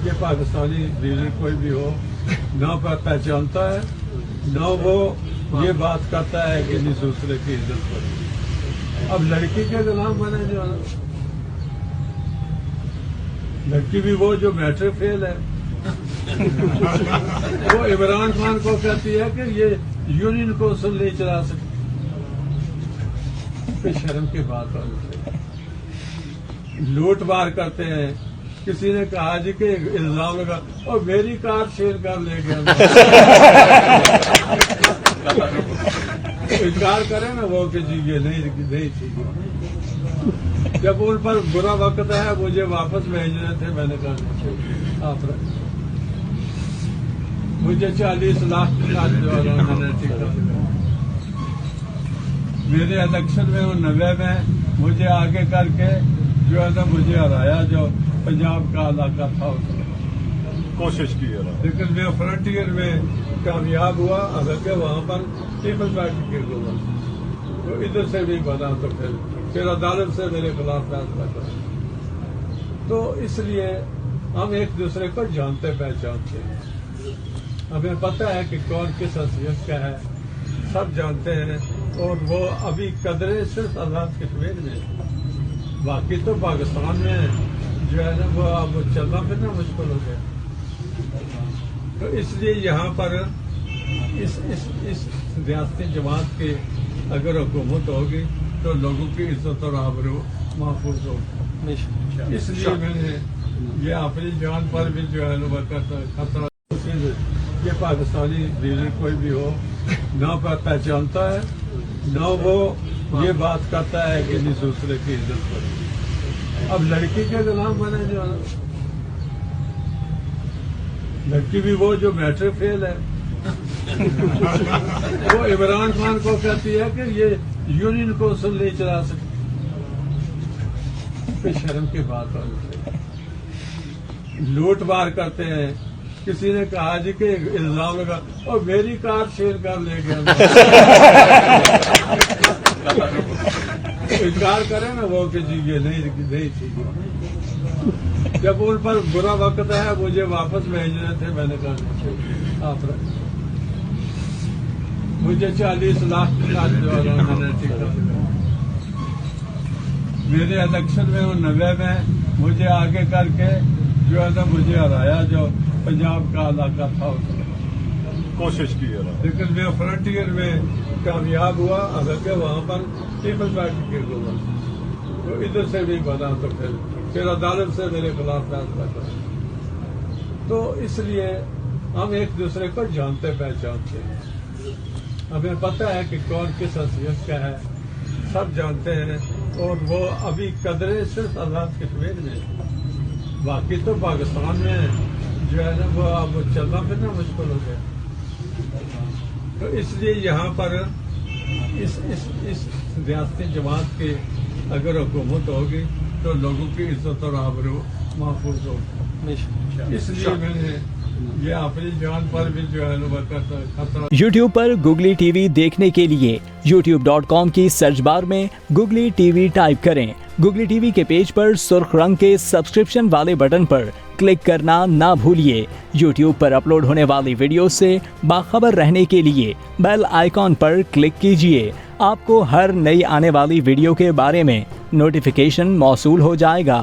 یہ پاکستانی لیڈر کوئی بھی ہو نہ پہچانتا ہے نہ وہ یہ بات کرتا ہے کہ نہیں دوسرے کی عزت کرے. اب لڑکی کے غلام بنے جو لڑکی بھی وہ جو میٹرک فیل ہے وہ عمران خان کو کہتی ہے کہ یہ یونین کونسل نہیں چلا سکتی. شرم کی بات ہے. لوٹ مار کرتے ہیں. کسی نے کہا جی کہ الزام لگا اور میری کار شیئر کر لے گیا. انکار کرے نا وہ کہ جی یہ نہیں تھی. جب ان پر برا وقت آیا مجھے واپس بھیجنے تھے میں نے کہا آپ مجھے 40 لاکھ جو میرے الیکشن میں 90 میں مجھے آگے کر کے جو ہے نا مجھے ہرایا جو پنجاب کا علاقہ تھا اس میں کوشش کی ہے لیکن میں فرنٹیئر میں کامیاب ہوا. اگر وہاں پر پیپل پارٹی کے لوگ تو ادھر سے بھی بنا تو پھر عدالت سے میرے خلاف فیصلہ کرا. تو اس لیے ہم ایک دوسرے کو جانتے پہچانتے ہیں. ہمیں پتہ ہے کہ کون کس حیثیت کا ہے. سب جانتے ہیں اور وہ ابھی قدرے صرف آزاد کشمیر میں. باقی تو پاکستان میں جو ہے نا وہ اب چلنا پھرنا مشکل ہو گیا. تو اس لیے یہاں پر اس ریاستی جماعت کی اگر حکومت ہوگی تو لوگوں کی عزت اور آبرو محفوظ ہوگی. اس لیے میں نے یہ اپنی جان پر بھی جو ہے نا وہ خطرہ. یہ پاکستانی لیڈر کوئی بھی ہو نہ پہچانتا ہے نہ وہ یہ بات کرتا ہے کہ نہیں دوسرے کی عزت کرے. اب لڑکی کے غلام بنے جو لڑکی بھی وہ جو میٹرک فیل ہے وہ عمران خان کو کہتی ہے کہ یہ یونین کونسل نہیں چلا سکتی. شرم کی بات ہے. لوٹ مار کرتے ہیں. کسی نے کہا جی کہ الزام لگا اور میری کار شیئر کر لے گیا. انکار کرے نا وہ کہ جی یہ نہیں تھی. جب ان پر برا وقت آیا مجھے واپس بھیجنے تھے میں نے کہا آپ مجھے 40 لاکھ جو میرے الیکشن میں 90 میں مجھے آگے کر کے جو ہے نا مجھے ہرایا جو پنجاب کا علاقہ تھا اس میں کوشش کی ہے لیکن میں فرنٹیئر میں کامیاب ہوا. اگر وہاں پر پیپل پارٹی کے لوگ تو ادھر سے بھی بنا تو پھر عدالت سے میرے خلاف فیصلہ کرا. تو اس لیے ہم ایک دوسرے کو جانتے پہچانتے ہیں. ہمیں پتہ ہے کہ کون کس حیثیت کا ہے. سب جانتے ہیں اور وہ ابھی قدرے صرف آزاد کشمیر میں. باقی تو پاکستان میں جو ہے نا وہ اب چلنا پھرنا مشکل ہو گیا. تو اس لیے یہاں پر اس ریاستی جماعت کی اگر حکومت ہوگی تو لوگوں کی عزت اور آبرو محفوظ ہوگی. اس لیے میں نے یہ اپنی جان پر بھی جو ہے نا وہ خطرہ. یوٹیوب پر گوگلی ٹی وی دیکھنے کے لیے youtube.com کی سرچ بار میں گوگلی ٹی وی ٹائپ کریں. گوگلی ٹی وی کے پیج پر سرخ رنگ کے سبسکرپشن والے بٹن پر کلک کرنا نہ بھولیے. یوٹیوب پر اپلوڈ ہونے والی ویڈیو سے باخبر رہنے کے لیے بیل آئیکن پر کلک کیجیے. آپ کو ہر نئی آنے والی ویڈیو کے بارے میں نوٹیفیکیشن موصول ہو جائے گا.